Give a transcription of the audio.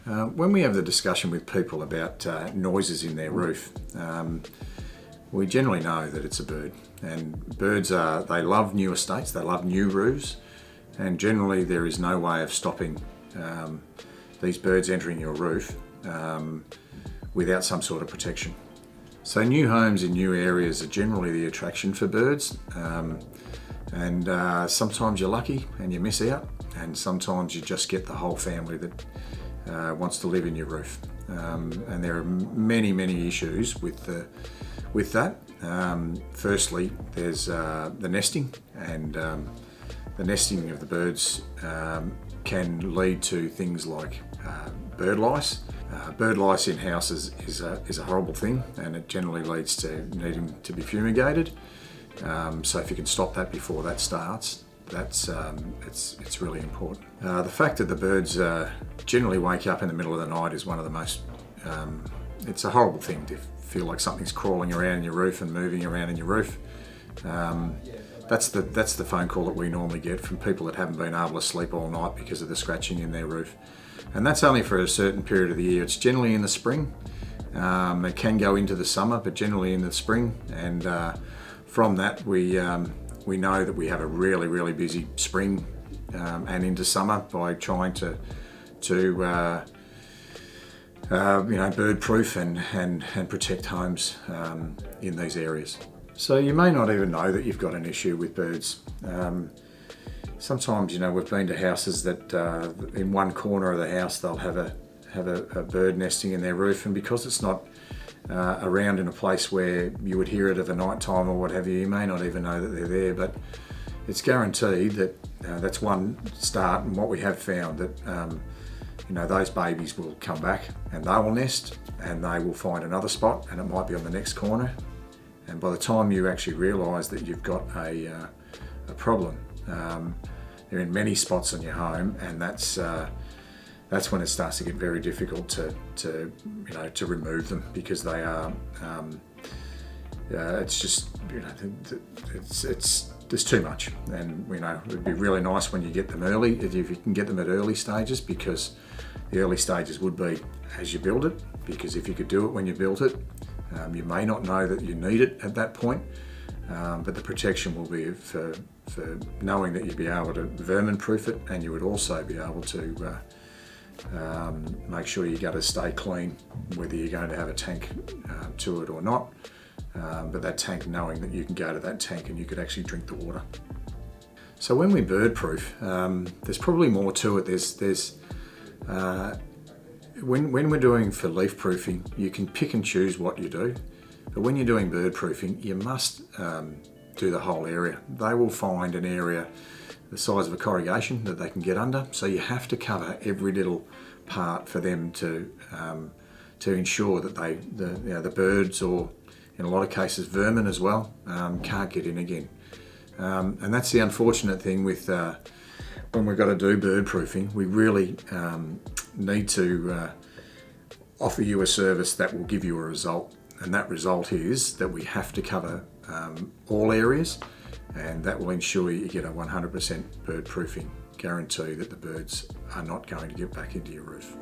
When we have the discussion with people about noises in their roof, we generally know that it's a bird. And birds they love new estates, they love new roofs, and generally there is no way of stopping these birds entering your roof without some sort of protection. So new homes in new areas are generally the attraction for birds, and sometimes you're lucky and you miss out, and sometimes you just get the whole family that wants to live in your roof. And there are many issues with that. Firstly, there's the nesting, and the nesting of the birds can lead to things like bird lice. Bird lice in houses is a horrible thing, and it generally leads to needing to be fumigated. So if you can stop that before that starts, that's it's really important. The fact that the birds generally wake up in the middle of the night is one of the most. It's a horrible thing to feel like something's crawling around in your roof and moving around in your roof. That's the phone call that we normally get from people that haven't been able to sleep all night because of the scratching in their roof. And that's only for a certain period of the year. It's generally in the spring. It can go into the summer, but generally in the spring. And from that, we know that we have a really busy spring and into summer by trying to bird proof and protect homes in these areas. So you may not even know that you've got an issue with birds. Sometimes, we've been to houses that in one corner of the house they'll have a bird nesting in their roof, and because it's not around in a place where you would hear it of a night time or what have you, you may not even know that they're there. But it's guaranteed that that's one start, and what we have found that those babies will come back and they will nest, and they will find another spot, and it might be on the next corner. And by the time you actually realise that you've got a problem, they're in many spots in your home, and that's when it starts to get very difficult to remove them, because they are. It's just it's there's too much, and it'd be really nice when you get them early, if you can get them at early stages, because the early stages would be as you build it, because if you could do it when you built it, you may not know that you need it at that point, but the protection will be for knowing that you'd be able to vermin proof it, and you would also be able to make sure you got to stay clean, whether you're going to have a tank to it or not. But that tank, knowing that you can go to that tank and you could actually drink the water. So when we bird proof, there's probably more to it. There's when we're doing for leaf proofing, you can pick and choose what you do, but when you're doing bird proofing, you must do the whole area. They will find an area the size of a corrugation that they can get under, so you have to cover every little part for them to ensure that the birds, or in a lot of cases vermin as well, can't get in again. And that's the unfortunate thing with when we've got to do bird proofing. We really need to offer you a service that will give you a result, and that result is that we have to cover all areas, and that will ensure you get a 100% bird proofing guarantee that the birds are not going to get back into your roof.